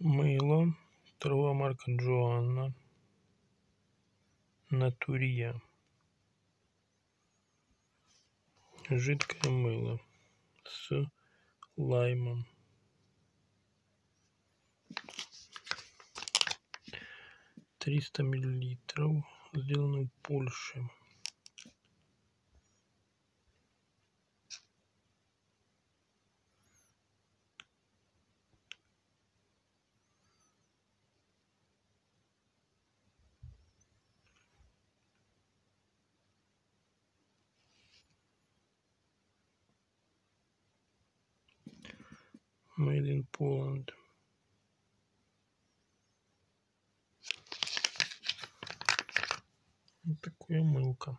Мыло. Торговая марка Джоанна. Натурия. Жидкое мыло с лаймом. Триста миллилитров. Сделано в Польше. Made in Poland. Вот такое мылко.